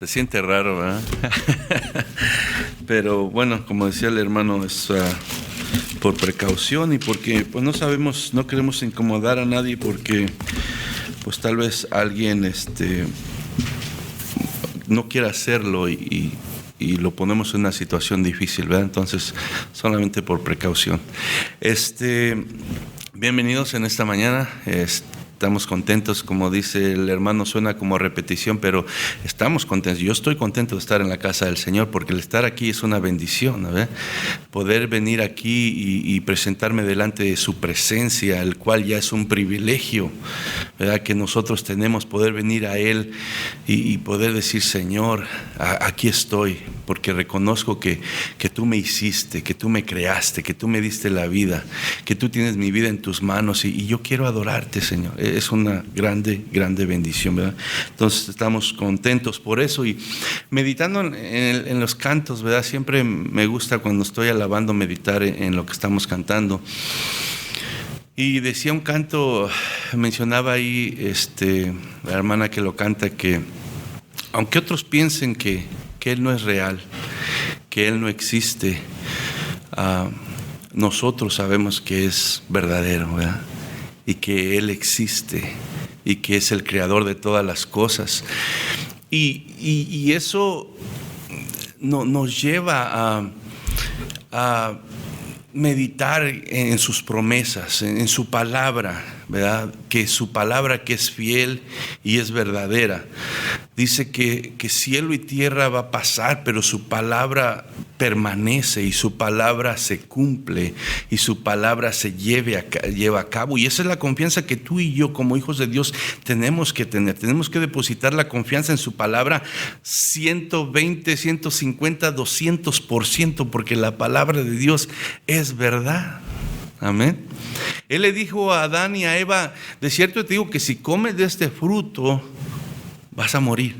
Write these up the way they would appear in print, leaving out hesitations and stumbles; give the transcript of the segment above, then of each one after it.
Se siente raro, ¿verdad? Pero bueno, como decía el hermano, es por precaución y porque pues no sabemos, no queremos incomodar a nadie porque pues tal vez alguien no quiera hacerlo y lo ponemos en una situación difícil, ¿verdad? Entonces, solamente por precaución. Bienvenidos en esta mañana. Estamos contentos, como dice el hermano, suena como repetición, pero estamos contentos. Yo estoy contento de estar en la casa del Señor porque el estar aquí es una bendición, ¿no? Poder venir aquí y presentarme delante de su presencia, el cual ya es un privilegio, ¿verdad? Que nosotros tenemos, poder venir a Él y poder decir: Señor, aquí estoy, porque reconozco que tú me hiciste, que tú me creaste, que tú me diste la vida, que tú tienes mi vida en tus manos y yo quiero adorarte, Señor. Es una grande bendición, ¿verdad? Entonces estamos contentos por eso y meditando en los cantos, ¿verdad? Siempre me gusta cuando estoy alabando meditar en lo que estamos cantando. Y decía un canto, mencionaba ahí la hermana que lo canta, que aunque otros piensen que Él no es real, que Él no existe, nosotros sabemos que es verdadero, ¿verdad? Y que Él existe y que es el creador de todas las cosas. Y eso nos lleva a meditar en sus promesas, en su palabra, ¿verdad? Que su palabra, que es fiel y es verdadera. Dice que cielo y tierra va a pasar, pero su palabra permanece y su palabra se cumple y su palabra se lleva a cabo. Y esa es la confianza que tú y yo como hijos de Dios tenemos que tener. Tenemos que depositar la confianza en su palabra 120, 150, 200%, porque la palabra de Dios es verdad. Amén. Él le dijo a Adán y a Eva: de cierto te digo que si comes de este fruto vas a morir.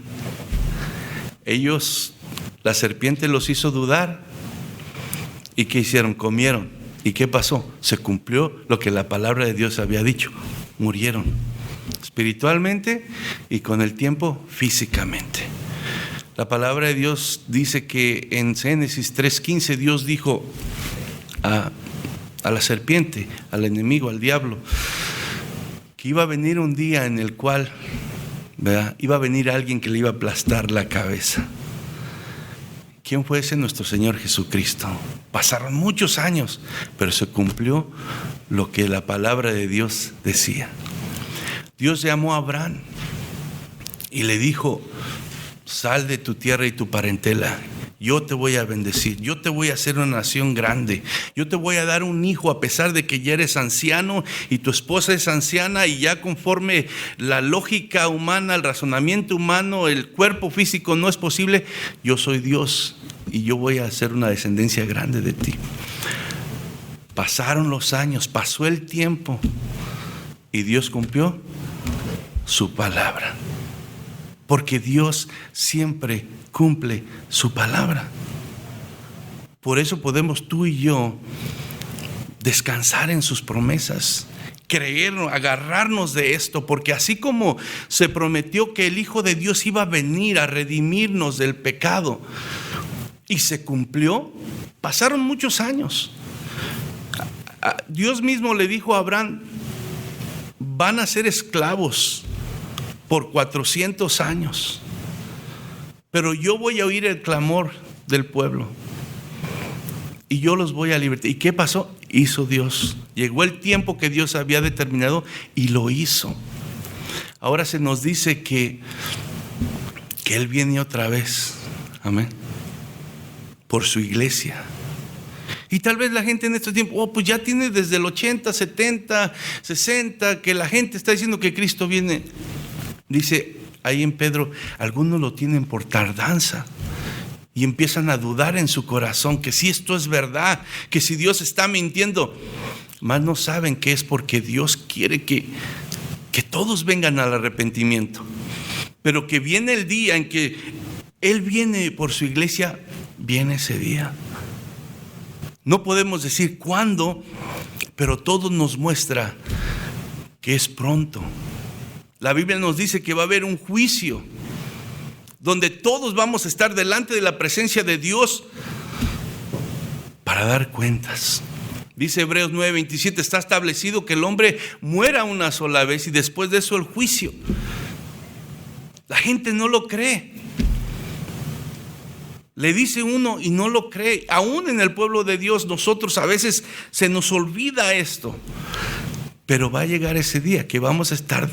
Ellos, la serpiente los hizo dudar. ¿Y qué hicieron? Comieron. ¿Y qué pasó? Se cumplió lo que la palabra de Dios había dicho. Murieron espiritualmente y con el tiempo físicamente. La palabra de Dios dice que en Génesis 3:15 Dios dijo a la serpiente, al enemigo, al diablo, que iba a venir un día en el cual, ¿verdad?, iba a venir alguien que le iba a aplastar la cabeza. ¿Quién fue ese? Nuestro Señor Jesucristo. Pasaron muchos años, pero se cumplió lo que la palabra de Dios decía. Dios llamó a Abraham y le dijo: sal de tu tierra y tu parentela. Yo te voy a bendecir, yo te voy a hacer una nación grande, yo te voy a dar un hijo a pesar de que ya eres anciano y tu esposa es anciana y ya conforme la lógica humana, el razonamiento humano, el cuerpo físico no es posible. Yo soy Dios y yo voy a hacer una descendencia grande de ti. Pasaron los años, pasó el tiempo y Dios cumplió su palabra. Porque Dios siempre cumple su palabra. Por eso podemos tú y yo descansar en sus promesas, creer, agarrarnos de esto, porque así como se prometió que el Hijo de Dios iba a venir a redimirnos del pecado y se cumplió, pasaron muchos años. Dios mismo le dijo a Abraham: van a ser esclavos por 400 años, pero yo voy a oír el clamor del pueblo y yo los voy a libertar. ¿Y qué pasó? Hizo Dios. Llegó el tiempo que Dios había determinado y lo hizo. Ahora se nos dice que Él viene otra vez. Amén. Por su iglesia. Y tal vez la gente en este tiempo, pues ya tiene desde el 80, 70, 60, que la gente está diciendo que Cristo viene. Dice ahí en Pedro: algunos lo tienen por tardanza y empiezan a dudar en su corazón que si esto es verdad, que si Dios está mintiendo. Mas no saben que es porque Dios quiere que todos vengan al arrepentimiento, pero que viene el día en que Él viene por su iglesia. Viene ese día. No podemos decir cuándo, pero todo nos muestra que es pronto. La Biblia nos dice que va a haber un juicio donde todos vamos a estar delante de la presencia de Dios para dar cuentas. Dice Hebreos 9:27, está establecido que el hombre muera una sola vez y después de eso el juicio. La gente no lo cree. Le dice uno y no lo cree. Aún en el pueblo de Dios nosotros a veces se nos olvida esto. Pero va a llegar ese día que vamos a estar,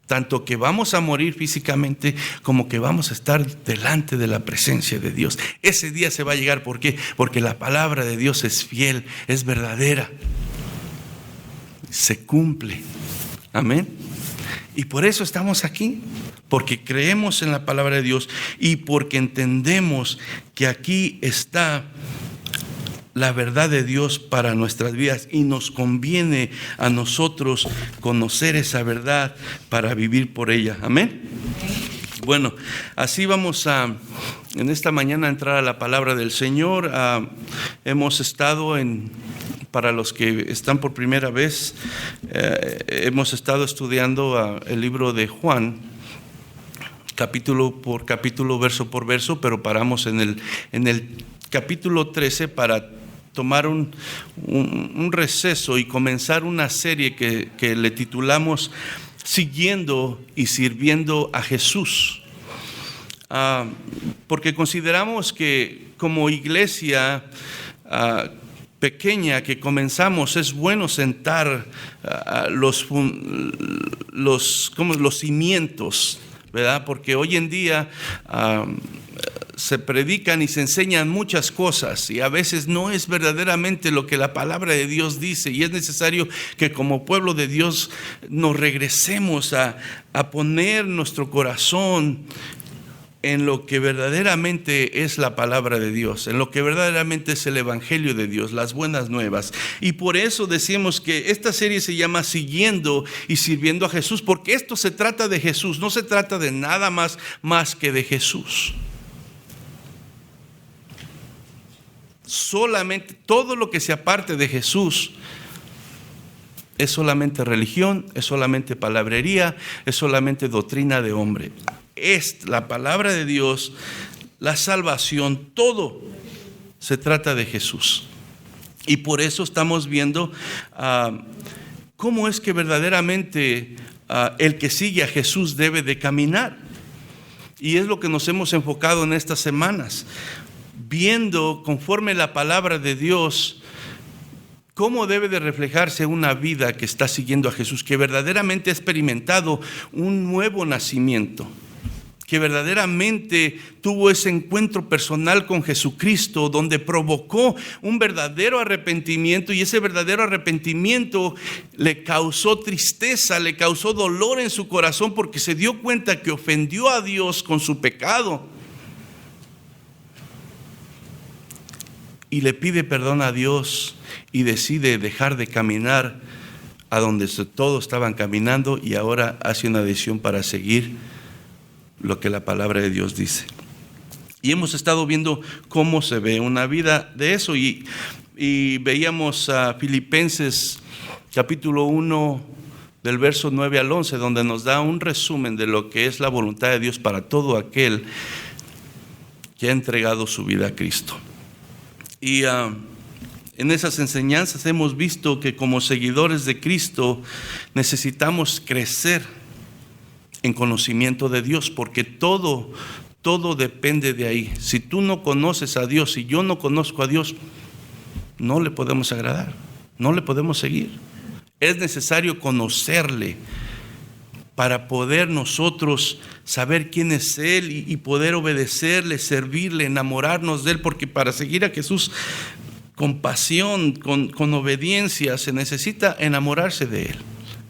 tanto que vamos a morir físicamente como que vamos a estar delante de la presencia de Dios. Ese día se va a llegar. ¿Por qué? Porque la palabra de Dios es fiel, es verdadera. Se cumple. Amén. Y por eso estamos aquí. Porque creemos en la palabra de Dios y porque entendemos que aquí está la verdad de Dios para nuestras vidas y nos conviene a nosotros conocer esa verdad para vivir por ella. Amén. Bueno, así vamos en esta mañana a entrar a la palabra del Señor. Hemos estado para los que están por primera vez, hemos estado estudiando el libro de Juan, capítulo por capítulo, verso por verso, pero paramos en el capítulo 13 para tomar un receso y comenzar una serie que le titulamos Siguiendo y Sirviendo a Jesús. Porque consideramos que como iglesia pequeña que comenzamos, es bueno sentar los cimientos, ¿verdad? Porque hoy en día se predican y se enseñan muchas cosas y a veces no es verdaderamente lo que la palabra de Dios dice, y es necesario que como pueblo de Dios nos regresemos a poner nuestro corazón en lo que verdaderamente es la palabra de Dios, en lo que verdaderamente es el evangelio de Dios, las buenas nuevas. Y por eso decimos que esta serie se llama Siguiendo y Sirviendo a Jesús, porque esto se trata de Jesús, no se trata de nada más que de Jesús. Solamente todo lo que se aparte de Jesús es solamente religión, es solamente palabrería, es solamente doctrina de hombre. Es la palabra de Dios, la salvación, todo se trata de Jesús. Y por eso estamos viendo cómo es que verdaderamente el que sigue a Jesús debe de caminar. Y es lo que nos hemos enfocado en estas semanas, viendo conforme la palabra de Dios cómo debe de reflejarse una vida que está siguiendo a Jesús, que verdaderamente ha experimentado un nuevo nacimiento, que verdaderamente tuvo ese encuentro personal con Jesucristo, donde provocó un verdadero arrepentimiento, y ese verdadero arrepentimiento le causó tristeza, le causó dolor en su corazón, porque se dio cuenta que ofendió a Dios con su pecado. Y le pide perdón a Dios y decide dejar de caminar a donde todos estaban caminando, y ahora hace una decisión para seguir lo que la palabra de Dios dice. Y hemos estado viendo cómo se ve una vida de eso, y veíamos a Filipenses capítulo 1 del verso 9 al 11, donde nos da un resumen de lo que es la voluntad de Dios para todo aquel que ha entregado su vida a Cristo. Y en esas enseñanzas hemos visto que como seguidores de Cristo necesitamos crecer en conocimiento de Dios, porque todo depende de ahí. Si tú no conoces a Dios, si yo no conozco a Dios, no le podemos agradar, no le podemos seguir. Es necesario conocerle para poder nosotros saber quién es Él y poder obedecerle, servirle, enamorarnos de Él, porque para seguir a Jesús con pasión, con obediencia, se necesita enamorarse de Él.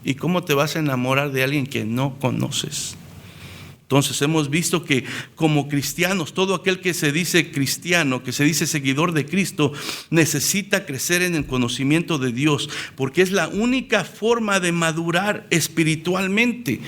¿Y cómo te vas a enamorar de alguien que no conoces? Entonces hemos visto que como cristianos, todo aquel que se dice cristiano, que se dice seguidor de Cristo, necesita crecer en el conocimiento de Dios, porque es la única forma de madurar espiritualmente.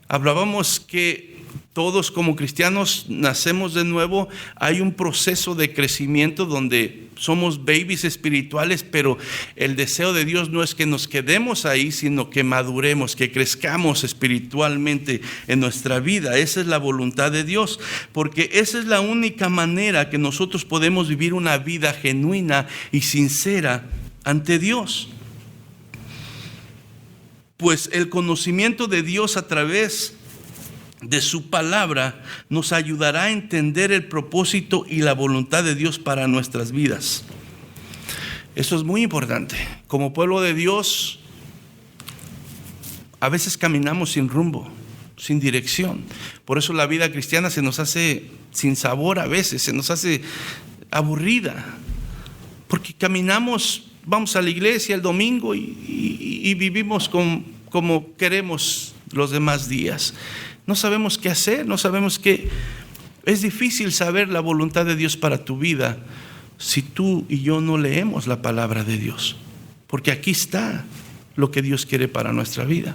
Hablábamos que Todos como cristianos nacemos de nuevo. Hay un proceso de crecimiento donde somos babies espirituales, pero el deseo de Dios no es que nos quedemos ahí, sino que maduremos, que crezcamos espiritualmente en nuestra vida. Esa es la voluntad de Dios, porque esa es la única manera que nosotros podemos vivir una vida genuina y sincera ante Dios. Pues el conocimiento de Dios a través de su palabra nos ayudará a entender el propósito y la voluntad de Dios para nuestras vidas. Eso es muy importante. Como pueblo de Dios, a veces caminamos sin rumbo, sin dirección. Por eso la vida cristiana se nos hace sin sabor a veces, se nos hace aburrida. Porque caminamos, vamos a la iglesia el domingo y vivimos como queremos los demás días. No sabemos qué hacer, no sabemos qué. Es difícil saber la voluntad de Dios para tu vida si tú y yo no leemos la palabra de Dios. Porque aquí está lo que Dios quiere para nuestra vida.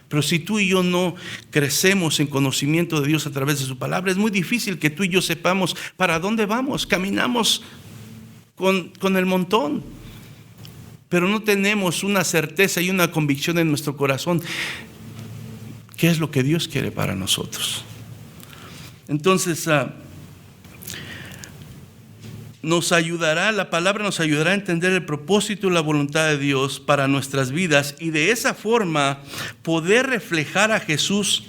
Pero si tú y yo no crecemos en conocimiento de Dios a través de su palabra, es muy difícil que tú y yo sepamos para dónde vamos. Caminamos con el montón, pero no tenemos una certeza y una convicción en nuestro corazón. ¿Qué es lo que Dios quiere para nosotros? Entonces, la palabra nos ayudará a entender el propósito y la voluntad de Dios para nuestras vidas, y de esa forma poder reflejar a Jesús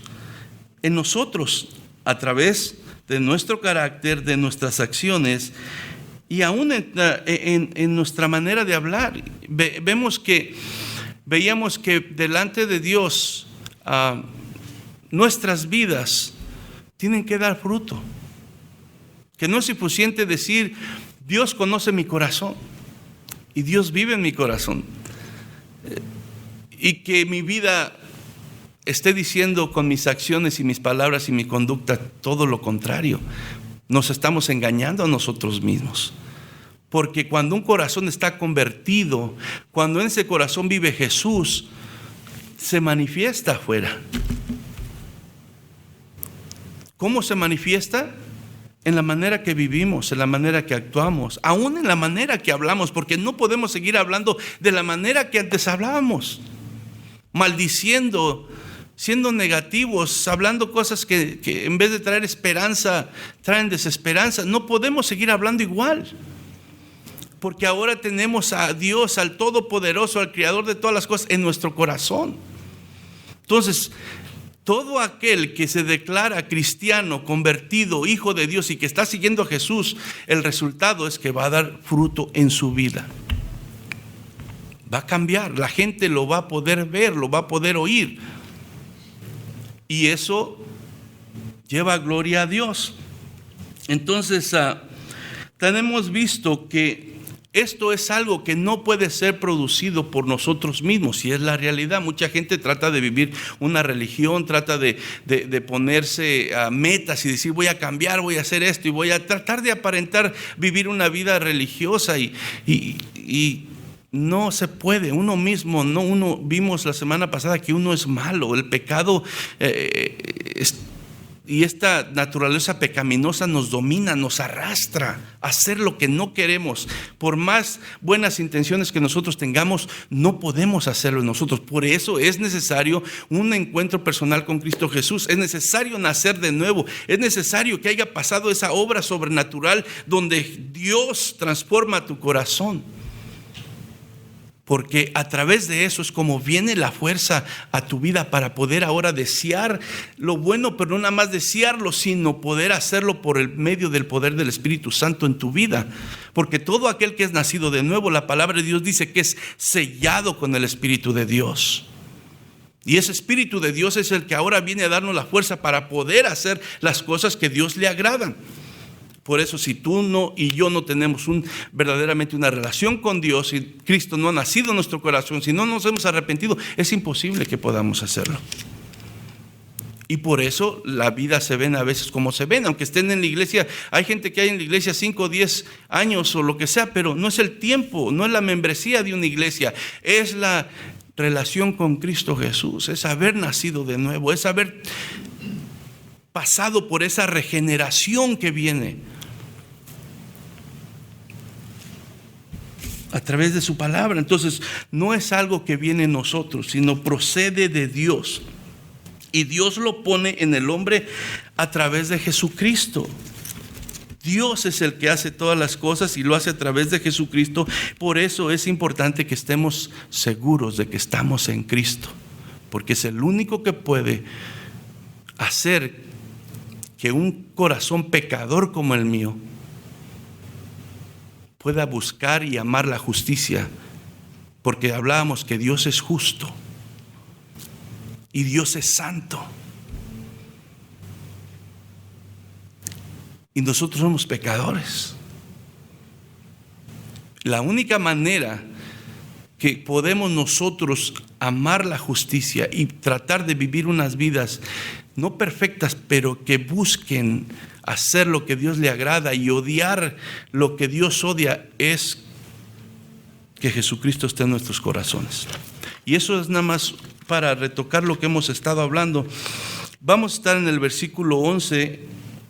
en nosotros a través de nuestro carácter, de nuestras acciones y aún en nuestra manera de hablar. Veíamos que delante de Dios nuestras vidas tienen que dar fruto. Que no es suficiente decir, Dios conoce mi corazón y Dios vive en mi corazón. Y que mi vida esté diciendo con mis acciones y mis palabras y mi conducta todo lo contrario. Nos estamos engañando a nosotros mismos. Porque cuando un corazón está convertido, cuando en ese corazón vive Jesús, se manifiesta afuera. ¿Cómo se manifiesta? En la manera que vivimos, en la manera que actuamos, aún en la manera que hablamos, porque no podemos seguir hablando de la manera que antes hablábamos, maldiciendo, siendo negativos, hablando cosas que en vez de traer esperanza, traen desesperanza. No podemos seguir hablando igual, porque ahora tenemos a Dios, al Todopoderoso, al Creador de todas las cosas en nuestro corazón. Entonces, todo aquel que se declara cristiano, convertido, hijo de Dios y que está siguiendo a Jesús, el resultado es que va a dar fruto en su vida. Va a cambiar, la gente lo va a poder ver, lo va a poder oír. Y eso lleva gloria a Dios. Entonces, tenemos visto que esto es algo que no puede ser producido por nosotros mismos, y es la realidad. Mucha gente trata de vivir una religión, trata de ponerse metas y decir, voy a cambiar, voy a hacer esto y voy a tratar de aparentar vivir una vida religiosa y no se puede. Uno vimos la semana pasada que uno es malo. El pecado y esta naturaleza pecaminosa nos domina, nos arrastra a hacer lo que no queremos. Por más buenas intenciones que nosotros tengamos, no podemos hacerlo nosotros. Por eso es necesario un encuentro personal con Cristo Jesús. Es necesario nacer de nuevo. Es necesario que haya pasado esa obra sobrenatural donde Dios transforma tu corazón. Porque a través de eso es como viene la fuerza a tu vida para poder ahora desear lo bueno, pero no nada más desearlo, sino poder hacerlo por el medio del poder del Espíritu Santo en tu vida. Porque todo aquel que es nacido de nuevo, la palabra de Dios dice que es sellado con el Espíritu de Dios. Y ese Espíritu de Dios es el que ahora viene a darnos la fuerza para poder hacer las cosas que a Dios le agradan. Por eso, si tú y yo no tenemos verdaderamente una relación con Dios, si Cristo no ha nacido en nuestro corazón, si no nos hemos arrepentido, es imposible que podamos hacerlo. Y por eso la vida se ven a veces como se ven, aunque estén en la iglesia. Hay gente que hay en la iglesia 5 o 10 años o lo que sea, pero no es el tiempo, no es la membresía de una iglesia, es la relación con Cristo Jesús, es haber nacido de nuevo, es haber pasado por esa regeneración que viene a través de su palabra. Entonces, no es algo que viene en nosotros, sino procede de Dios. Y Dios lo pone en el hombre a través de Jesucristo. Dios es el que hace todas las cosas y lo hace a través de Jesucristo. Por eso es importante que estemos seguros de que estamos en Cristo, porque es el único que puede hacer que un corazón pecador como el mío pueda buscar y amar la justicia, porque hablábamos que Dios es justo y Dios es santo. Y nosotros somos pecadores. La única manera que podemos nosotros amar la justicia y tratar de vivir unas vidas no perfectas, pero que busquen hacer lo que Dios le agrada y odiar lo que Dios odia, es que Jesucristo esté en nuestros corazones. Y eso es nada más para retocar lo que hemos estado hablando. Vamos a estar en el versículo 11.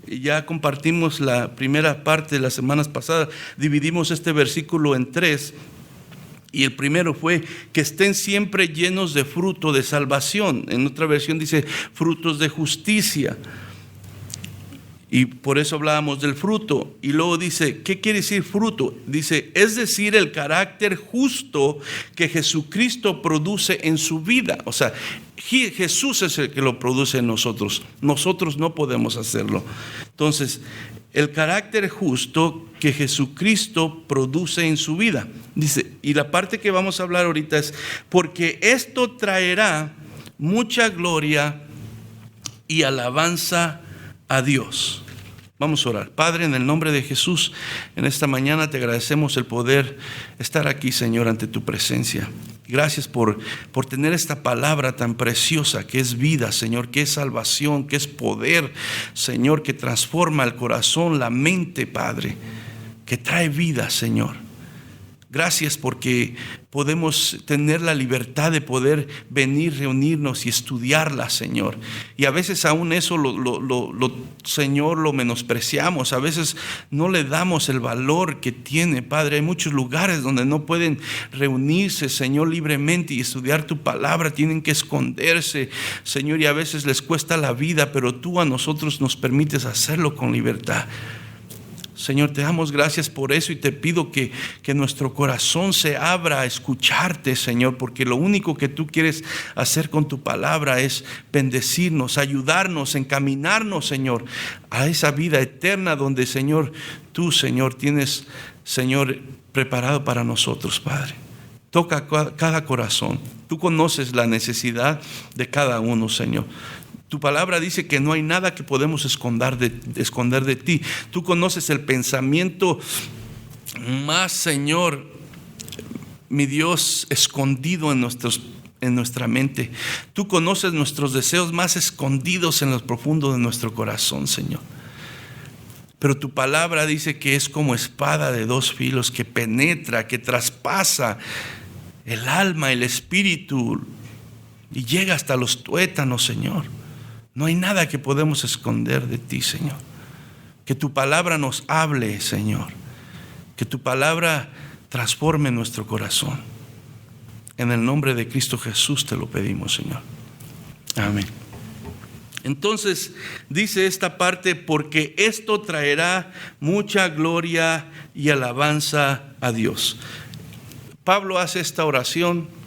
Ya compartimos la primera parte de las semanas pasadas. Dividimos este versículo en 3. Y el primero fue que estén siempre llenos de fruto de salvación. En otra versión dice frutos de justicia. Y por eso hablábamos del fruto. Y luego dice, ¿qué quiere decir fruto? Dice, es decir, el carácter justo que Jesucristo produce en su vida. O sea, Jesús es el que lo produce en nosotros. Nosotros no podemos hacerlo. Entonces, el carácter justo que Jesucristo produce en su vida. Dice, y la parte que vamos a hablar ahorita es, porque esto traerá mucha gloria y alabanza a Dios. Vamos a orar. Padre, en el nombre de Jesús, en esta mañana te agradecemos el poder estar aquí, Señor, ante tu presencia. Gracias por tener esta palabra tan preciosa que es vida, Señor, que es salvación, que es poder, Señor, que transforma el corazón, la mente, Padre, que trae vida, Señor. Gracias porque podemos tener la libertad de poder venir, reunirnos y estudiarla, Señor. Y a veces aún eso, Señor, lo menospreciamos. A veces no le damos el valor que tiene, Padre. Hay muchos lugares donde no pueden reunirse, Señor, libremente y estudiar tu palabra. Tienen que esconderse, Señor, y a veces les cuesta la vida, pero tú a nosotros nos permites hacerlo con libertad. Señor, te damos gracias por eso y te pido que nuestro corazón se abra a escucharte, Señor, porque lo único que tú quieres hacer con tu palabra es bendecirnos, ayudarnos, encaminarnos, Señor, a esa vida eterna donde, Señor, tú, Señor, tienes, Señor, preparado para nosotros, Padre. Toca cada corazón. Tú conoces la necesidad de cada uno, Señor. Tu palabra dice que no hay nada que podemos esconder de ti. Tú conoces el pensamiento más, Señor, mi Dios, escondido en nuestra mente. Tú conoces nuestros deseos más escondidos en lo profundo de nuestro corazón, Señor. Pero tu palabra dice que es como espada de dos filos que penetra, que traspasa el alma, el espíritu y llega hasta los tuétanos, Señor. No hay nada que podemos esconder de ti, Señor. Que tu palabra nos hable, Señor. Que tu palabra transforme nuestro corazón. En el nombre de Cristo Jesús te lo pedimos, Señor. Amén. Entonces dice esta parte, porque esto traerá mucha gloria y alabanza a Dios. Pablo hace esta oración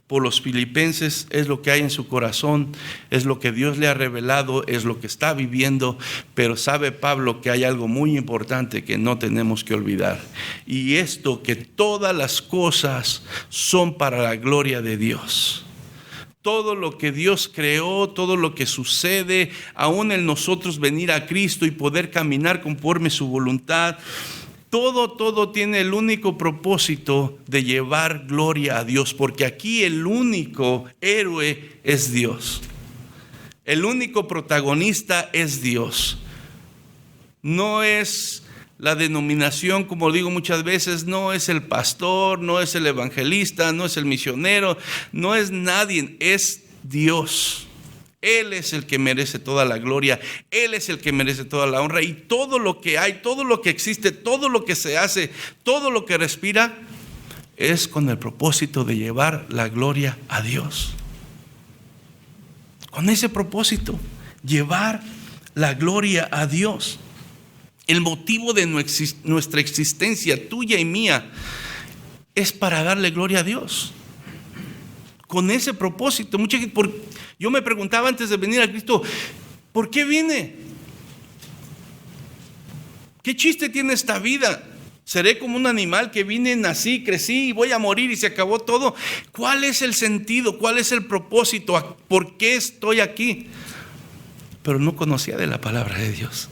por los filipenses, es lo que hay en su corazón, es lo que Dios le ha revelado, es lo que está viviendo, pero sabe Pablo que hay algo muy importante que no tenemos que olvidar, y esto, que todas las cosas son para la gloria de Dios. Todo lo que Dios creó, todo lo que sucede, aún en nosotros venir a Cristo y poder caminar conforme su voluntad, todo tiene el único propósito de llevar gloria a Dios, porque aquí el único héroe es Dios. El único protagonista es Dios. No es la denominación, como digo muchas veces, no es el pastor, no es el evangelista, no es el misionero, no es nadie, es Dios. Él es el que merece toda la gloria, Él es el que merece toda la honra, y todo lo que hay, todo lo que existe, todo lo que se hace, todo lo que respira, es con el propósito de llevar la gloria a Dios. Con ese propósito, llevar la gloria a Dios. El motivo de nuestra existencia, tuya y mía, es para darle gloria a Dios. Con ese propósito. Yo me preguntaba antes de venir a Cristo, ¿por qué vine? ¿Qué chiste tiene esta vida? ¿Seré como un animal que vine, nací, crecí y voy a morir y se acabó todo? ¿Cuál es el sentido? ¿Cuál es el propósito? ¿Por qué estoy aquí? Pero no conocía de la palabra de Dios.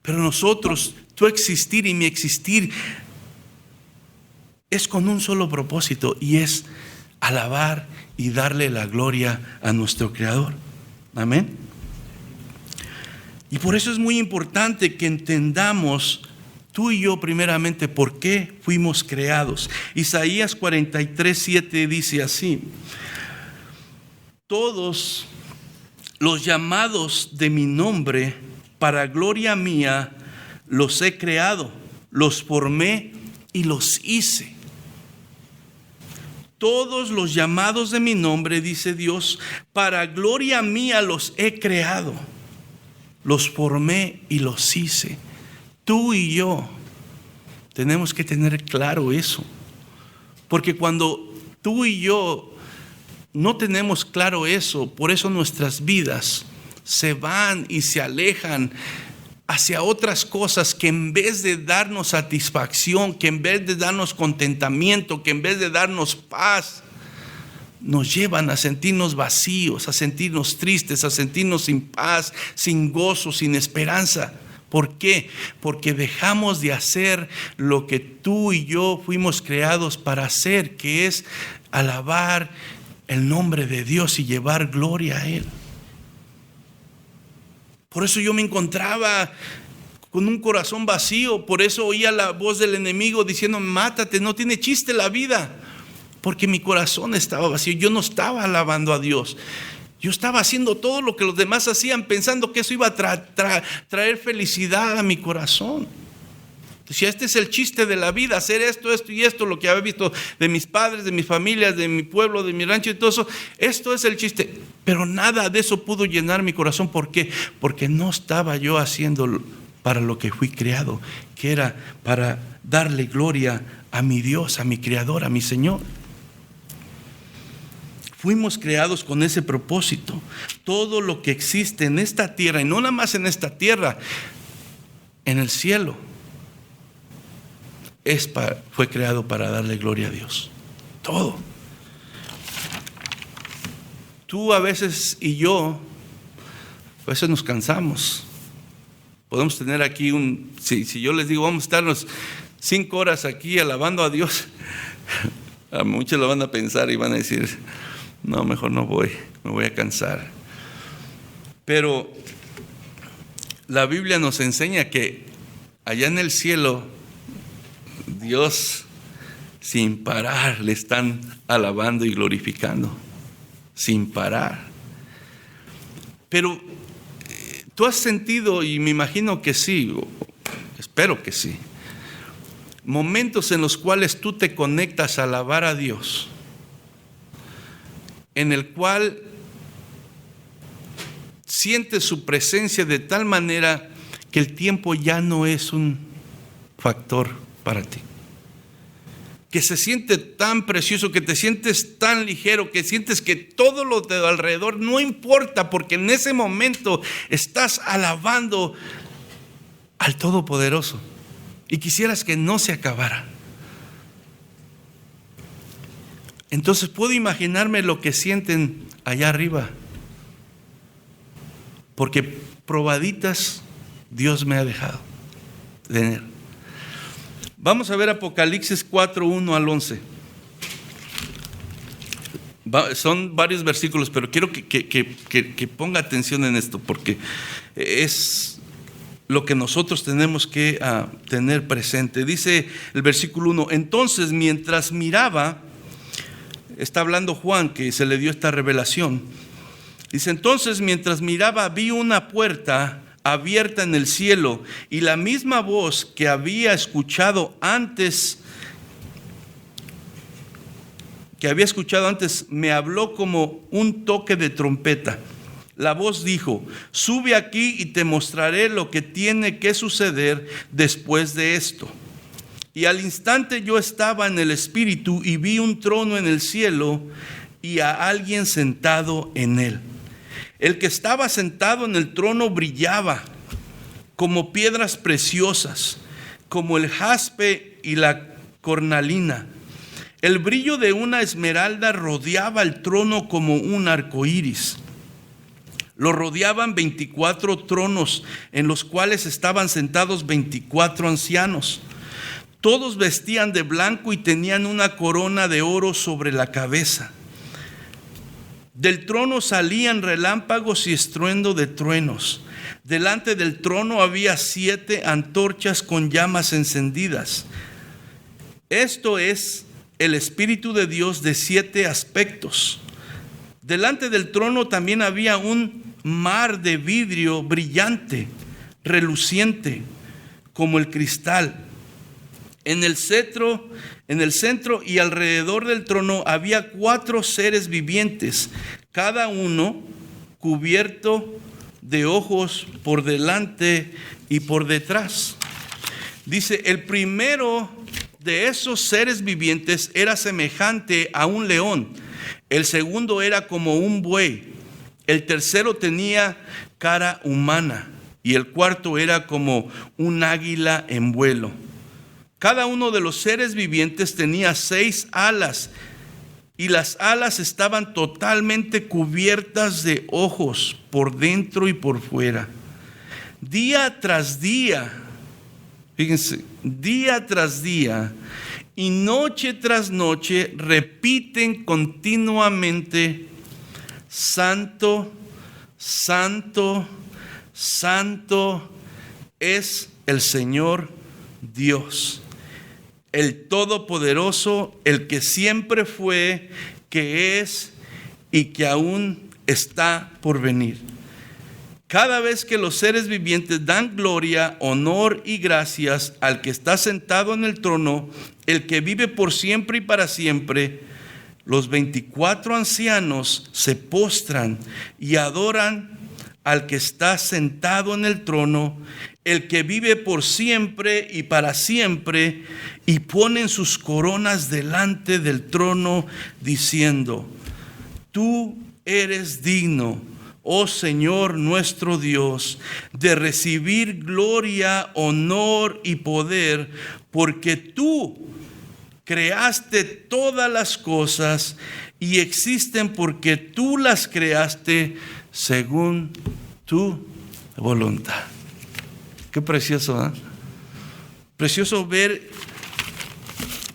Pero nosotros, tu existir y mi existir, es con un solo propósito, y es alabar y darle la gloria a nuestro Creador. Amén. Y por eso es muy importante que entendamos, tú y yo primeramente, por qué fuimos creados. Isaías 43:7 dice así: todos los llamados de mi nombre, para gloria mía, los he creado, los formé y los hice. Todos los llamados de mi nombre, dice Dios, para gloria mía los he creado, los formé y los hice. Tú y yo tenemos que tener claro eso, porque cuando tú y yo no tenemos claro eso, por eso nuestras vidas se van y se alejan hacia otras cosas que, en vez de darnos satisfacción, que en vez de darnos contentamiento, que en vez de darnos paz, nos llevan a sentirnos vacíos, a sentirnos tristes, a sentirnos sin paz, sin gozo, sin esperanza. ¿Por qué? Porque dejamos de hacer lo que tú y yo fuimos creados para hacer, que es alabar el nombre de Dios y llevar gloria a Él. Por eso yo me encontraba con un corazón vacío, por eso oía la voz del enemigo diciendo: mátate, no tiene chiste la vida, porque mi corazón estaba vacío. Yo no estaba alabando a Dios, yo estaba haciendo todo lo que los demás hacían, pensando que eso iba a traer felicidad a mi corazón. Decía: este es el chiste de la vida, hacer esto, esto y esto, lo que había visto de mis padres, de mis familias, de mi pueblo, de mi rancho y todo eso. Esto es el chiste. Pero nada de eso pudo llenar mi corazón. ¿Por qué? Porque no estaba yo haciendo para lo que fui creado, que era para darle gloria a mi Dios, a mi Creador, a mi Señor. Fuimos creados con ese propósito. Todo lo que existe en esta tierra, y no nada más en esta tierra, en el cielo, fue creado para darle gloria a Dios. Todo. Tú a veces y yo, a veces nos cansamos. Podemos tener aquí si yo les digo: vamos a estarnos 5 horas aquí alabando a Dios, a muchos lo van a pensar y van a decir: no, mejor no voy, me voy a cansar. Pero la Biblia nos enseña que allá en el cielo, Dios sin parar le están alabando y glorificando, sin parar. Pero tú has sentido, y me imagino que sí, espero que sí, momentos en los cuales tú te conectas a alabar a Dios, en el cual sientes su presencia de tal manera que el tiempo ya no es un factor para ti, que se siente tan precioso, que te sientes tan ligero, que sientes que todo lo de alrededor no importa, porque en ese momento estás alabando al Todopoderoso y quisieras que no se acabara. Entonces puedo imaginarme lo que sienten allá arriba, porque probaditas Dios me ha dejado tener. Vamos a ver Apocalipsis 4:1 al 11. Son varios versículos, pero quiero que ponga atención en esto, porque es lo que nosotros tenemos que tener presente. Dice el versículo 1: entonces, mientras miraba, está hablando Juan, que se le dio esta revelación. Dice: entonces mientras miraba vi una puerta abierta en el cielo, y la misma voz que había escuchado antes me habló como un toque de trompeta. La voz dijo: sube aquí y te mostraré lo que tiene que suceder después de esto. Y al instante yo estaba en el Espíritu y vi un trono en el cielo y a alguien sentado en él. El que estaba sentado en el trono brillaba como piedras preciosas, como el jaspe y la cornalina. El brillo de una esmeralda rodeaba el trono como un arco iris. Lo rodeaban 24 tronos, en los cuales estaban sentados 24 ancianos. Todos vestían de blanco y tenían una corona de oro sobre la cabeza. Del trono salían relámpagos y estruendo de truenos. Delante del trono había 7 antorchas con llamas encendidas. Esto es el Espíritu de Dios de 7 aspectos. Delante del trono también había un mar de vidrio brillante, reluciente, como el cristal. En el centro y alrededor del trono había 4 seres vivientes, cada uno cubierto de ojos por delante y por detrás. Dice: el primero de esos seres vivientes era semejante a un león, el segundo era como un buey, el tercero tenía cara humana y el cuarto era como un águila en vuelo. Cada uno de los seres vivientes tenía 6 alas, y las alas estaban totalmente cubiertas de ojos por dentro y por fuera. Día tras día, fíjense, día tras día y noche tras noche repiten continuamente: Santo, Santo, Santo es el Señor Dios, el Todopoderoso, el que siempre fue, que es y que aún está por venir. Cada vez que los seres vivientes dan gloria, honor y gracias al que está sentado en el trono, el que vive por siempre y para siempre, los 24 ancianos se postran y adoran al que está sentado en el trono, el que vive por siempre y para siempre, y ponen sus coronas delante del trono, diciendo: tú eres digno, oh Señor nuestro Dios, de recibir gloria, honor y poder, porque tú creaste todas las cosas y existen porque tú las creaste según tu voluntad. Qué precioso, ¿eh? Precioso ver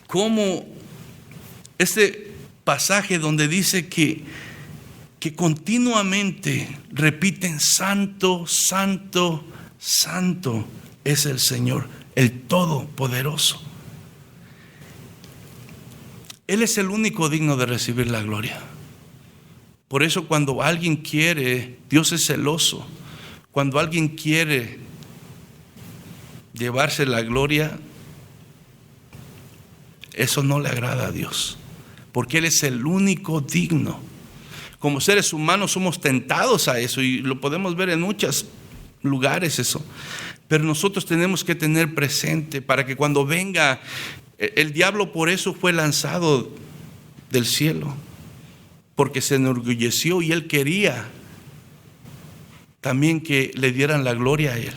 cómo este pasaje donde dice que continuamente repiten: Santo, Santo, Santo es el Señor, el Todopoderoso. Él es el único digno de recibir la gloria. Por eso cuando alguien quiere, Dios es celoso. Cuando alguien quiere llevarse la gloria, eso no le agrada a Dios, porque Él es el único digno. Como seres humanos somos tentados a eso, y lo podemos ver en muchos lugares eso. Pero nosotros tenemos que tener presente para que cuando venga el diablo, por eso fue lanzado del cielo, porque se enorgulleció y él quería también que le dieran la gloria a él.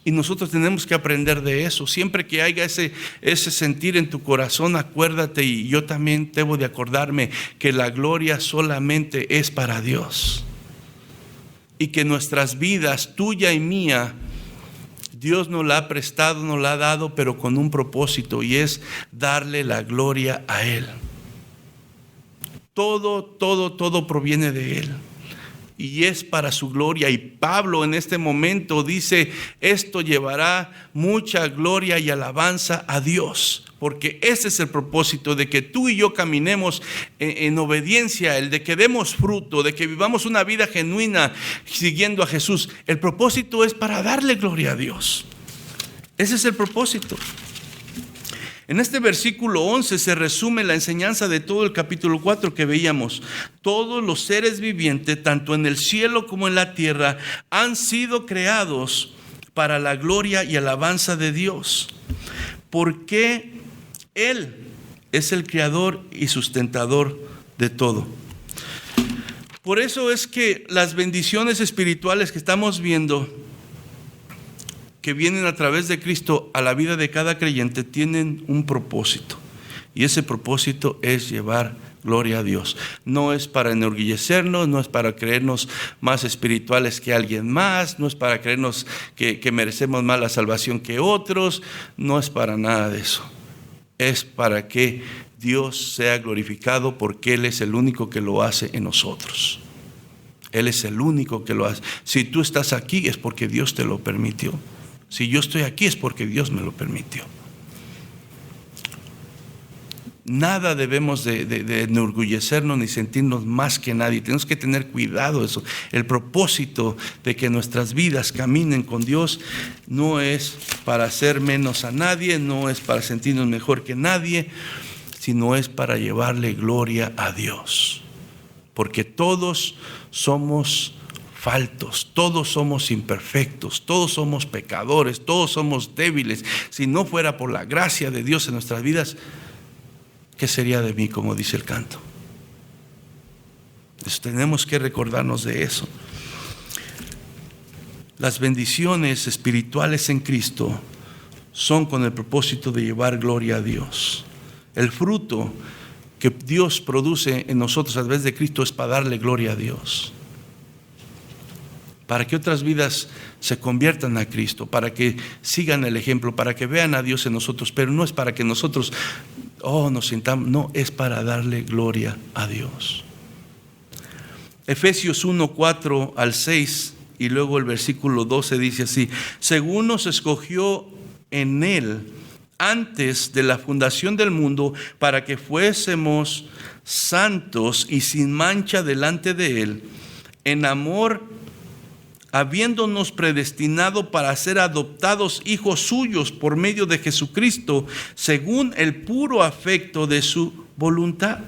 Y nosotros tenemos que aprender de eso. Siempre que haya ese sentir en tu corazón, acuérdate, y yo también debo de acordarme, que la gloria solamente es para Dios. Y que nuestras vidas, tuya y mía, Dios nos la ha prestado, nos la ha dado, pero con un propósito, y es darle la gloria a Él. Todo proviene de Él. y es para su gloria. Y Pablo en este momento dice, esto llevará mucha gloria y alabanza a Dios, porque ese es el propósito, de que tú y yo caminemos en obediencia, el de que demos fruto, de que vivamos una vida genuina siguiendo a Jesús. El propósito es para darle gloria a Dios. Ese es el propósito. En este versículo 11 se resume la enseñanza de todo el capítulo 4 que veíamos. Todos los seres vivientes, tanto en el cielo como en la tierra, han sido creados para la gloria y alabanza de Dios, porque Él es el creador y sustentador de todo. Por eso es que las bendiciones espirituales que estamos viendo, que vienen a través de Cristo a la vida de cada creyente, tienen un propósito. Y ese propósito es llevar gloria a Dios. No es para enorgullecernos, no es para creernos más espirituales que alguien más, no es para creernos que merecemos más la salvación que otros, no es para nada de eso. Es para que Dios sea glorificado, porque Él es el único que lo hace en nosotros. Él es el único que lo hace. Si tú estás aquí es porque Dios te lo permitió. Si yo estoy aquí es porque Dios me lo permitió. Nada debemos de enorgullecernos ni sentirnos más que nadie. Tenemos que tener cuidado de eso. El propósito de que nuestras vidas caminen con Dios no es para hacer menos a nadie, no es para sentirnos mejor que nadie, sino es para llevarle gloria a Dios. Porque todos somos faltos, todos somos imperfectos, todos somos pecadores, todos somos débiles. Si no fuera por la gracia de Dios en nuestras vidas, ¿qué sería de mí?, como dice el canto? Entonces, tenemos que recordarnos de eso. Las bendiciones espirituales en Cristo son con el propósito de llevar gloria a Dios. El fruto que Dios produce en nosotros a través de Cristo es para darle gloria a Dios, para que otras vidas se conviertan a Cristo, para que sigan el ejemplo, para que vean a Dios en nosotros. Pero no es para que nosotros nos sintamos, no, es para darle gloria a Dios. Efesios 1, 4 al 6 y luego el versículo 12 dice así: según nos escogió en Él antes de la fundación del mundo, para que fuésemos santos y sin mancha delante de Él, en amor, habiéndonos predestinado para ser adoptados hijos suyos por medio de Jesucristo, según el puro afecto de su voluntad,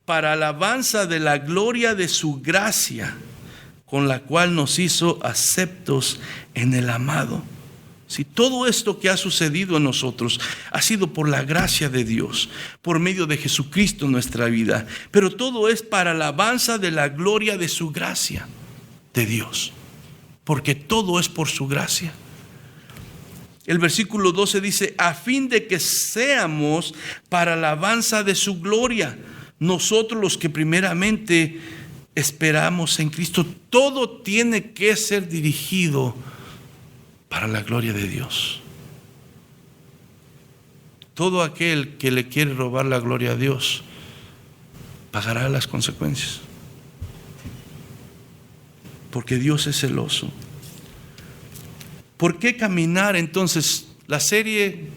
para alabanza de la gloria de su gracia, con la cual nos hizo aceptos en el amado. Si todo esto que ha sucedido en nosotros ha sido por la gracia de Dios, por medio de Jesucristo en nuestra vida, pero todo es para alabanza de la gloria de su gracia, de Dios, porque todo es por su gracia. El versículo 12 dice: a fin de que seamos para alabanza de su gloria, nosotros los que primeramente esperamos en Cristo. Todo tiene que ser dirigido para la gloria de Dios. Todo aquel que le quiere robar la gloria a Dios pagará las consecuencias, porque Dios es celoso. ¿Por qué caminar entonces? La serie,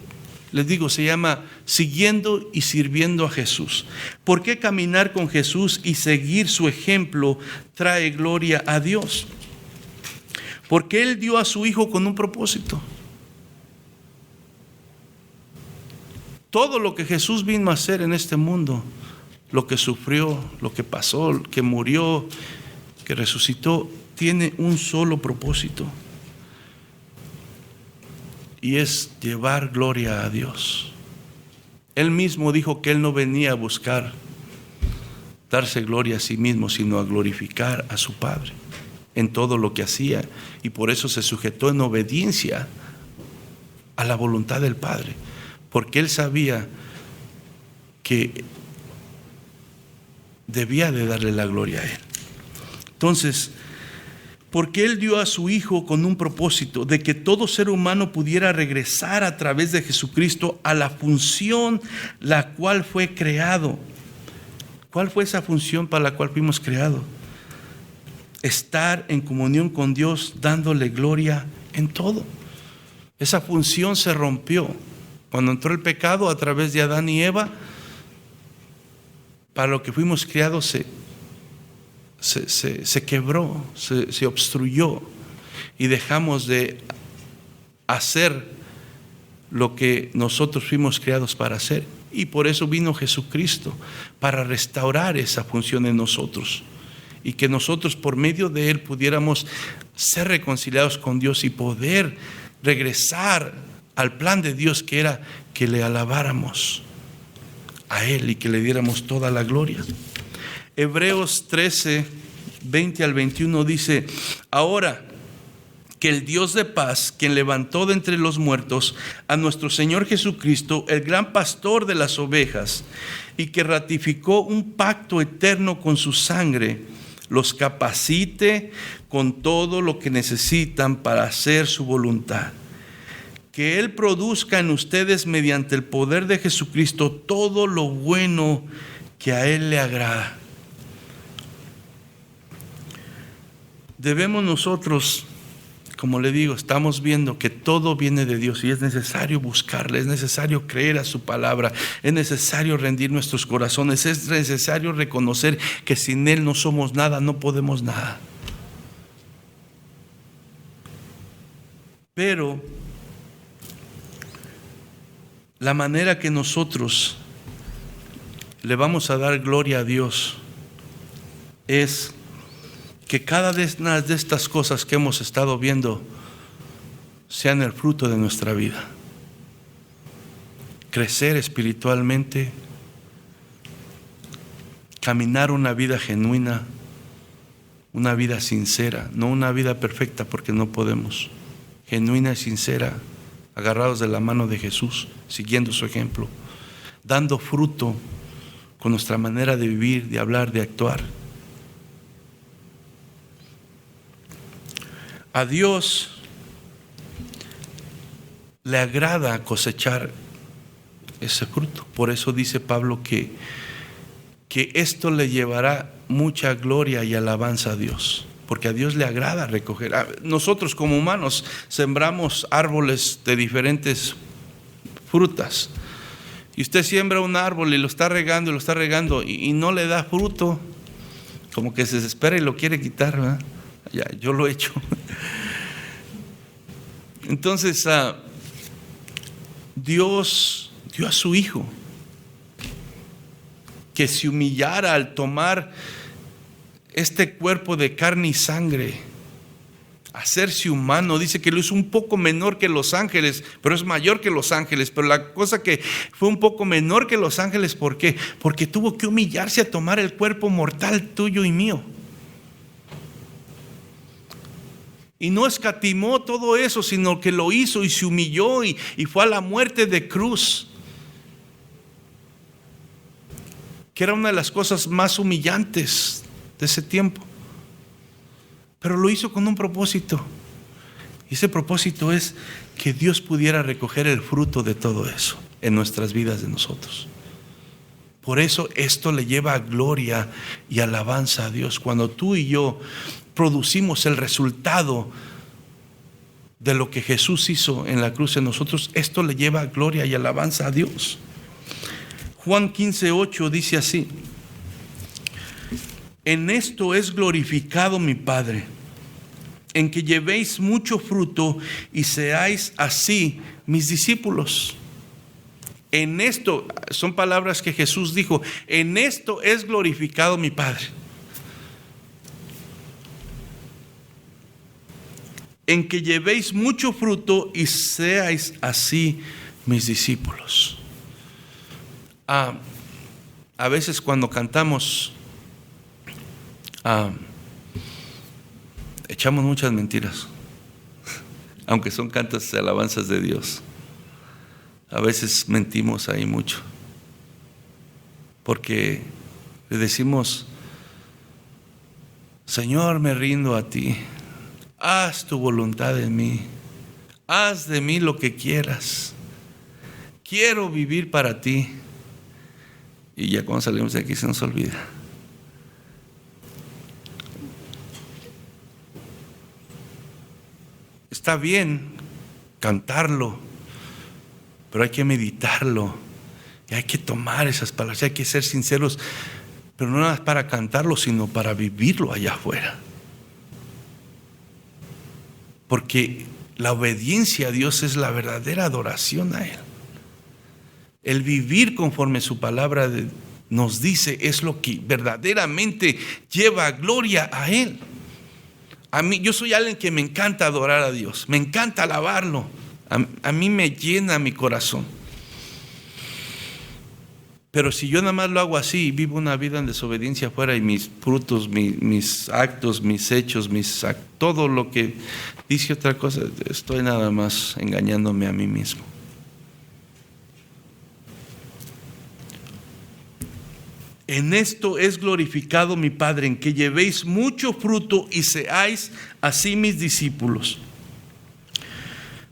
les digo, se llama Siguiendo y Sirviendo a Jesús. ¿Por qué caminar con Jesús y seguir su ejemplo trae gloria a Dios? Porque Él dio a su Hijo con un propósito. Todo lo que Jesús vino a hacer en este mundo, lo que sufrió, lo que pasó, que murió, que resucitó, tiene un solo propósito, y es llevar gloria a Dios. Él mismo dijo que Él no venía a buscar darse gloria a sí mismo, sino a glorificar a su Padre en todo lo que hacía, y por eso se sujetó en obediencia a la voluntad del Padre, porque Él sabía que debía de darle la gloria a Él. Entonces, porque Él dio a su Hijo con un propósito de que todo ser humano pudiera regresar a través de Jesucristo a la función la cual fue creado. ¿Cuál fue esa función para la cual fuimos creados? estar en comunión con Dios, dándole gloria en todo. Esa función se rompió cuando entró el pecado a través de Adán y Eva. Para lo que fuimos criados se quebró, se obstruyó y dejamos de hacer lo que nosotros fuimos creados para hacer. Y por eso vino Jesucristo, para restaurar esa función en nosotros y que nosotros por medio de Él pudiéramos ser reconciliados con Dios y poder regresar al plan de Dios, que era que le alabáramos a Él y que le diéramos toda la gloria. Hebreos 13, 20 al 21 dice: ahora que el Dios de paz, quien levantó de entre los muertos a nuestro Señor Jesucristo, el gran pastor de las ovejas, y que ratificó un pacto eterno con su sangre, los capacite con todo lo que necesitan para hacer su voluntad. Que Él produzca en ustedes mediante el poder de Jesucristo todo lo bueno que a Él le agrada. Debemos nosotros, como le digo, estamos viendo que todo viene de Dios y es necesario buscarle, es necesario creer a su palabra, es necesario rendir nuestros corazones, es necesario reconocer que sin Él no somos nada, no podemos nada. Pero la manera que nosotros le vamos a dar gloria a Dios es que cada una de estas cosas que hemos estado viendo sean el fruto de nuestra vida. Crecer espiritualmente, caminar una vida genuina, una vida sincera, no una vida perfecta porque no podemos, genuina y sincera, agarrados de la mano de Jesús, siguiendo su ejemplo, dando fruto con nuestra manera de vivir, de hablar, de actuar. A Dios le agrada cosechar ese fruto. Por eso dice Pablo que esto le llevará mucha gloria y alabanza a Dios, porque a Dios le agrada recoger. Nosotros como humanos sembramos árboles de diferentes frutas, y usted siembra un árbol y lo está regando y no le da fruto, como que se desespera y lo quiere quitar, ¿verdad? Ya, yo lo he hecho. Entonces Dios dio a su Hijo que se humillara al tomar este cuerpo de carne y sangre, hacerse humano. Dice que lo hizo un poco menor que los ángeles, pero es mayor que los ángeles. Pero la cosa que fue un poco menor que los ángeles, ¿por qué? Porque tuvo que humillarse a tomar el cuerpo mortal tuyo y mío. Y no escatimó todo eso, sino que lo hizo y se humilló y fue a la muerte de cruz, que era una de las cosas más humillantes de ese tiempo. Pero lo hizo con un propósito. Y ese propósito es que Dios pudiera recoger el fruto de todo eso en nuestras vidas de nosotros. Por eso esto le lleva gloria y alabanza a Dios. Cuando tú y yo producimos el resultado de lo que Jesús hizo en la cruz en nosotros, esto le lleva gloria y alabanza a Dios. Juan 15:8 dice así: en esto es glorificado mi Padre, en que llevéis mucho fruto y seáis así mis discípulos. En esto, son palabras que Jesús dijo, en esto es glorificado mi Padre. En que llevéis mucho fruto y seáis así mis discípulos. A veces cuando cantamos, echamos muchas mentiras, aunque son cantos de alabanzas de Dios. A veces mentimos ahí mucho, porque le decimos: Señor, me rindo a ti, haz tu voluntad en mí, haz de mí lo que quieras, quiero vivir para ti. Y ya cuando salimos de aquí se nos olvida. está bien cantarlo, pero hay que meditarlo y hay que tomar esas palabras, hay que ser sinceros, pero no nada para cantarlo, sino para vivirlo allá afuera. Porque la obediencia a Dios es la verdadera adoración a Él. El vivir conforme su palabra nos dice es lo que verdaderamente lleva gloria a Él. A mí, yo soy alguien que me encanta adorar a Dios, me encanta alabarlo. A mí me llena mi corazón. Pero si yo nada más lo hago así, vivo una vida en desobediencia afuera y mis frutos, mis actos, mis hechos, todo lo que dice otra cosa, estoy nada más engañándome a mí mismo. En esto es glorificado mi Padre, en que llevéis mucho fruto y seáis así mis discípulos.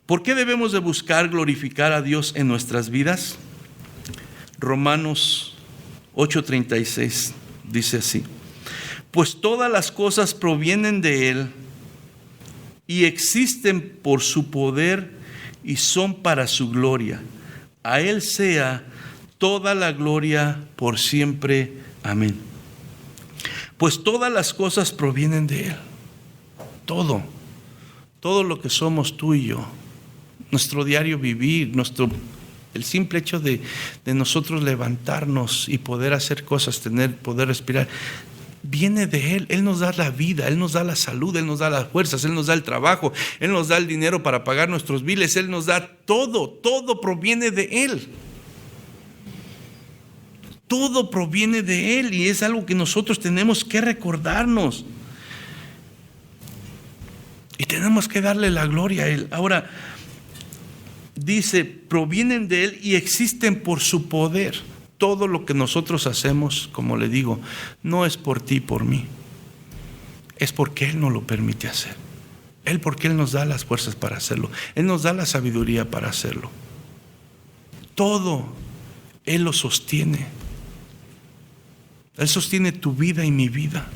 ¿Por qué debemos de buscar glorificar a Dios en nuestras vidas? Romanos 8:36 dice así: pues todas las cosas provienen de Él y existen por su poder y son para su gloria. A Él sea toda la gloria por siempre. Amén. Pues todas las cosas provienen de Él. Todo lo que somos tú y yo, nuestro diario vivir, el simple hecho de nosotros levantarnos y poder hacer cosas, poder respirar, viene de Él. Él nos da la vida, Él nos da la salud, Él nos da las fuerzas, Él nos da el trabajo, Él nos da el dinero para pagar nuestros biles, Él nos da todo proviene de Él. Todo proviene de Él y es algo que nosotros tenemos que recordarnos. Y tenemos que darle la gloria a Él. Ahora, dice, provienen de Él y existen por su poder. Todo lo que nosotros hacemos, como le digo, no es por ti, por mí. Es porque Él nos lo permite hacer. Porque Él nos da las fuerzas para hacerlo. Él nos da la sabiduría para hacerlo. Todo Él lo sostiene. Él sostiene tu vida y mi vida.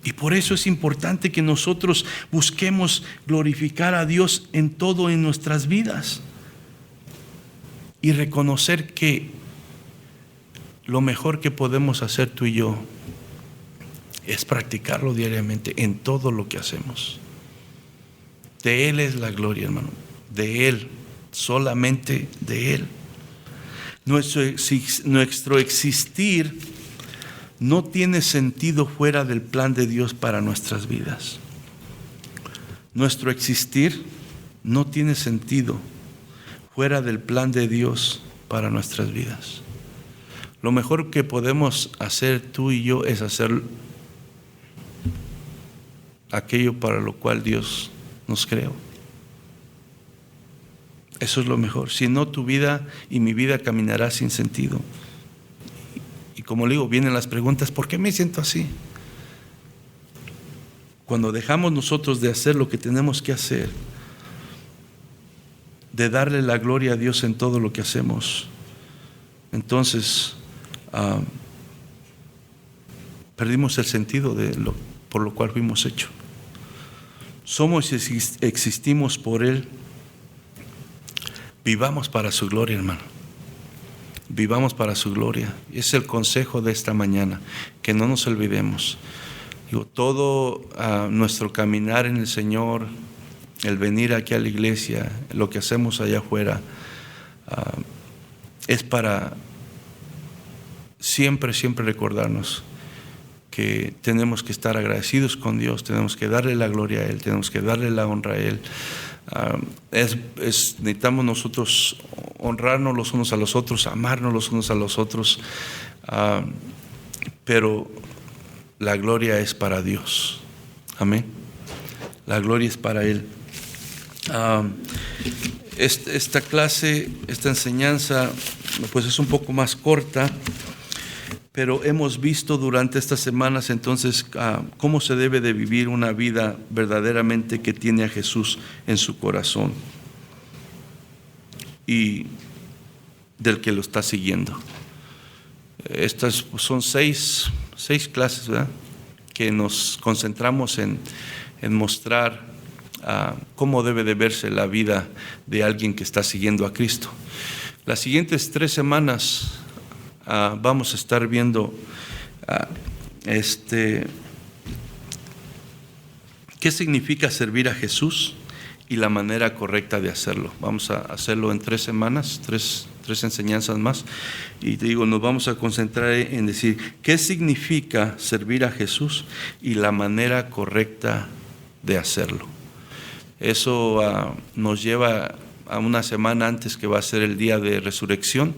Y por eso es importante que nosotros busquemos glorificar a Dios en todo en nuestras vidas. Y reconocer que lo mejor que podemos hacer tú y yo es practicarlo diariamente en todo lo que hacemos. De Él es la gloria, hermano. De Él, solamente de Él. Nuestro existir no tiene sentido fuera del plan de Dios para nuestras vidas. Nuestro existir no tiene sentido fuera del plan de Dios para nuestras vidas. Lo mejor que podemos hacer tú y yo es hacer aquello para lo cual Dios nos creó. Eso es lo mejor. Si no, tu vida y mi vida caminará sin sentido. Y como le digo, vienen las preguntas: ¿por qué me siento así? Cuando dejamos nosotros de hacer lo que tenemos que hacer, de darle la gloria a Dios en todo lo que hacemos, entonces perdimos el sentido por lo cual fuimos hechos. Somos y existimos por Él. Vivamos para su gloria, hermano. Vivamos para su gloria. Es el consejo de esta mañana, que no nos olvidemos. Todo nuestro caminar en el Señor, el venir aquí a la iglesia, lo que hacemos allá afuera, es para siempre recordarnos que tenemos que estar agradecidos con Dios, tenemos que darle la gloria a Él, tenemos que darle la honra a Él. Necesitamos nosotros honrarnos los unos a los otros, amarnos los unos a los otros, pero la gloria es para Dios. Amén. La gloria es para Él. Esta clase, esta enseñanza, pues es un poco más corta, pero hemos visto durante estas semanas entonces cómo se debe de vivir una vida verdaderamente que tiene a Jesús en su corazón y del que lo está siguiendo. Estas son seis clases, ¿verdad?, que nos concentramos en mostrar cómo debe de verse la vida de alguien que está siguiendo a Cristo. Las siguientes 3 semanas vamos a estar viendo qué significa servir a Jesús y la manera correcta de hacerlo. Vamos a hacerlo en 3 semanas, tres enseñanzas más. Y te digo, nos vamos a concentrar en decir qué significa servir a Jesús y la manera correcta de hacerlo. Eso nos lleva a una semana antes, que va a ser el día de resurrección,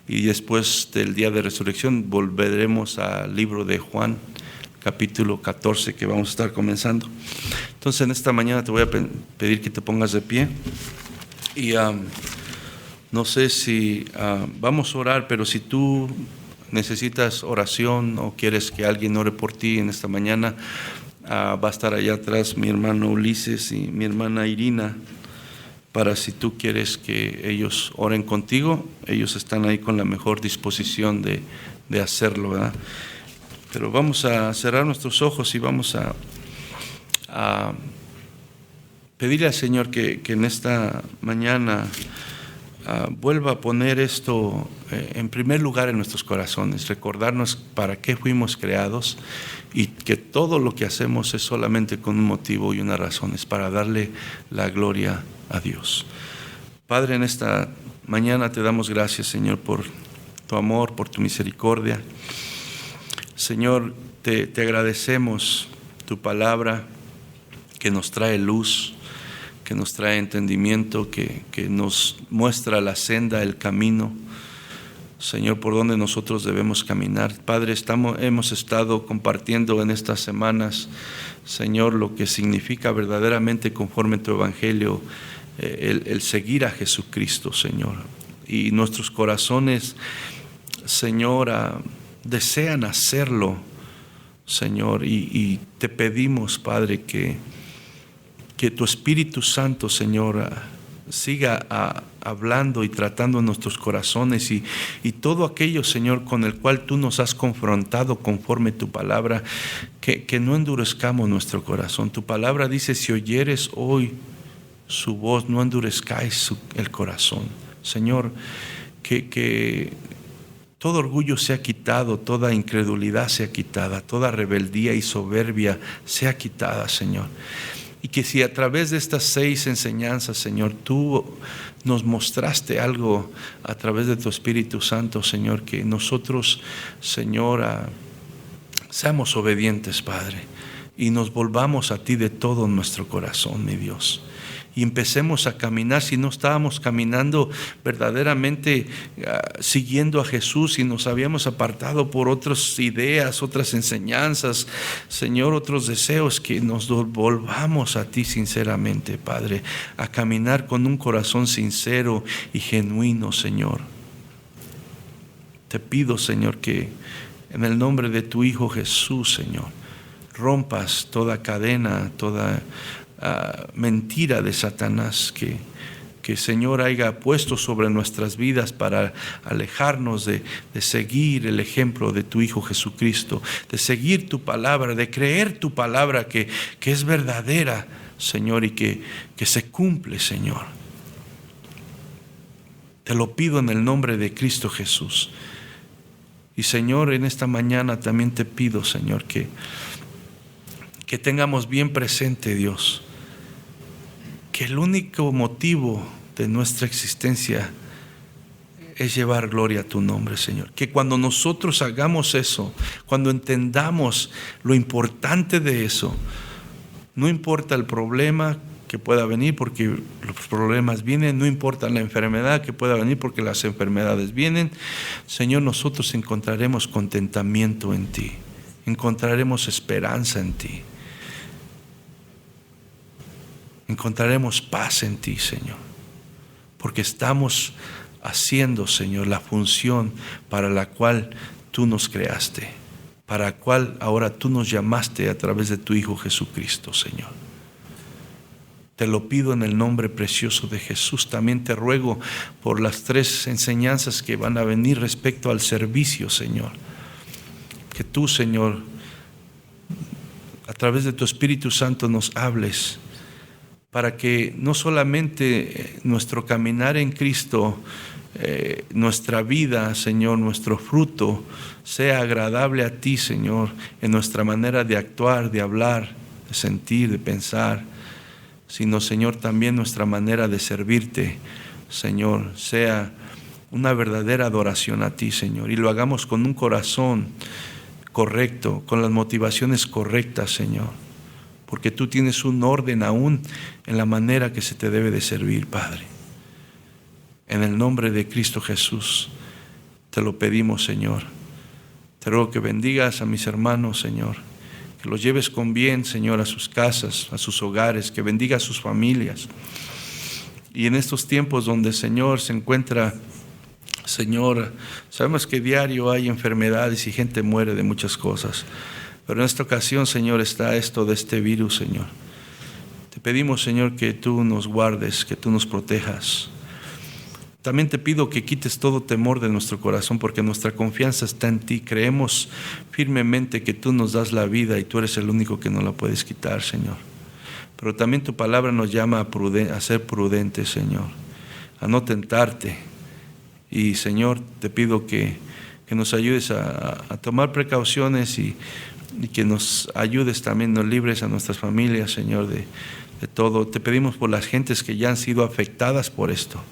y después del día de resurrección volveremos al libro de Juan, capítulo 14, que vamos a estar comenzando. Entonces en esta mañana te voy a pedir que te pongas de pie y no sé si vamos a orar, pero si tú necesitas oración o quieres que alguien ore por ti en esta mañana, va a estar allá atrás mi hermano Ulises y mi hermana Irina, para si tú quieres que ellos oren contigo. Ellos están ahí con la mejor disposición de hacerlo, ¿verdad? Pero vamos a cerrar nuestros ojos y vamos a pedirle al Señor que en esta mañana vuelva a poner esto en primer lugar en nuestros corazones, recordarnos para qué fuimos creados y que todo lo que hacemos es solamente con un motivo y una razón, es para darle la gloria a Dios. Padre, en esta mañana te damos gracias, Señor, por tu amor, por tu misericordia. Señor, te agradecemos tu palabra que nos trae luz, que nos trae entendimiento, que nos muestra la senda, el camino, Señor, por donde nosotros debemos caminar. Padre, hemos estado compartiendo en estas semanas, Señor, lo que significa verdaderamente conforme a tu evangelio el seguir a Jesucristo, Señor. Y nuestros corazones, Señor, desean hacerlo, Señor, y te pedimos, Padre, que tu Espíritu Santo, Señor, siga hablando y tratando en nuestros corazones y todo aquello, Señor, con el cual tú nos has confrontado conforme tu palabra, que no endurezcamos nuestro corazón. Tu palabra dice: si oyeres hoy su voz, no endurezcáis el corazón. Señor, que todo orgullo sea quitado, toda incredulidad sea quitada, toda rebeldía y soberbia sea quitada, Señor. Y que si a través de estas 6 enseñanzas, Señor, tú nos mostraste algo a través de tu Espíritu Santo, Señor, que nosotros, Señor, seamos obedientes, Padre, y nos volvamos a ti de todo nuestro corazón, mi Dios. Y empecemos a caminar. Si no estábamos caminando verdaderamente siguiendo a Jesús y nos habíamos apartado por otras ideas, otras enseñanzas, Señor, otros deseos, que nos volvamos a ti sinceramente, Padre, a caminar con un corazón sincero y genuino, Señor. Te pido, Señor, que en el nombre de tu Hijo Jesús, Señor, rompas toda cadena, toda mentira de Satanás que Señor haya puesto sobre nuestras vidas para alejarnos de seguir el ejemplo de tu Hijo Jesucristo, de seguir tu palabra, de creer tu palabra que es verdadera, Señor, y que se cumple, Señor. Te lo pido en el nombre de Cristo Jesús. Y Señor, en esta mañana también te pido, Señor, que tengamos bien presente, Dios, que el único motivo de nuestra existencia es llevar gloria a tu nombre, Señor. Que cuando nosotros hagamos eso, cuando entendamos lo importante de eso, no importa el problema que pueda venir, porque los problemas vienen, no importa la enfermedad que pueda venir, porque las enfermedades vienen, Señor, nosotros encontraremos contentamiento en ti, encontraremos esperanza en ti. Encontraremos paz en ti, Señor, porque estamos haciendo, Señor, la función para la cual tú nos creaste, para la cual ahora tú nos llamaste a través de tu Hijo Jesucristo, Señor. Te lo pido en el nombre precioso de Jesús. También te ruego por las 3 enseñanzas que van a venir respecto al servicio, Señor. Que tú, Señor, través de tu Espíritu Santo nos hables, para que no solamente nuestro caminar en Cristo, nuestra vida, Señor, nuestro fruto, sea agradable a ti, Señor, en nuestra manera de actuar, de hablar, de sentir, de pensar, sino, Señor, también nuestra manera de servirte, Señor, sea una verdadera adoración a ti, Señor, y lo hagamos con un corazón correcto, con las motivaciones correctas, Señor, porque tú tienes un orden aún en la manera que se te debe de servir, Padre. En el nombre de Cristo Jesús te lo pedimos, Señor. Te ruego que bendigas a mis hermanos, Señor, que los lleves con bien, Señor, a sus casas, a sus hogares, que bendiga a sus familias. Y en estos tiempos donde, Señor, se encuentra, Señor, sabemos que diario hay enfermedades y gente muere de muchas cosas, pero en esta ocasión, Señor, está esto de este virus, Señor. Te pedimos, Señor, que tú nos guardes, que tú nos protejas. También te pido que quites todo temor de nuestro corazón, porque nuestra confianza está en ti. Creemos firmemente que tú nos das la vida y tú eres el único que no la puedes quitar, Señor. Pero también tu palabra nos llama a ser prudentes, Señor, a no tentarte. Y, Señor, te pido que nos ayudes a tomar precauciones y que nos ayudes también, nos libres a nuestras familias, Señor, de todo. Te pedimos por las gentes que ya han sido afectadas por esto,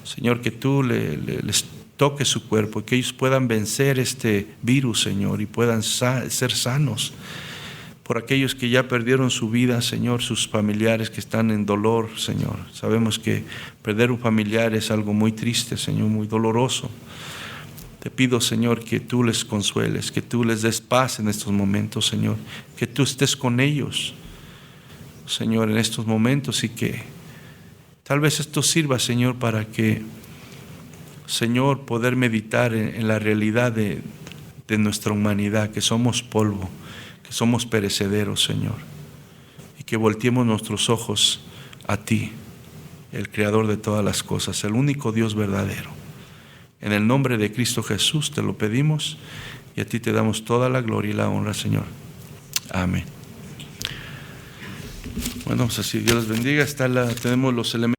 Señor, que tú les toques su cuerpo, que ellos puedan vencer este virus, Señor, y puedan ser sanos. Por aquellos que ya perdieron su vida, Señor, sus familiares que están en dolor, Señor. Sabemos que perder un familiar es algo muy triste, Señor, muy doloroso. Te pido, Señor, que tú les consueles, que tú les des paz en estos momentos, Señor, que tú estés con ellos, Señor, en estos momentos, y que tal vez esto sirva, Señor, para que, Señor, poder meditar en la realidad de nuestra humanidad, que somos polvo, que somos perecederos, Señor, y que volteemos nuestros ojos a ti, el Creador de todas las cosas, el único Dios verdadero. En el nombre de Cristo Jesús te lo pedimos y a ti te damos toda la gloria y la honra, Señor. Amén. Bueno, pues así Dios les bendiga. Tenemos los elementos.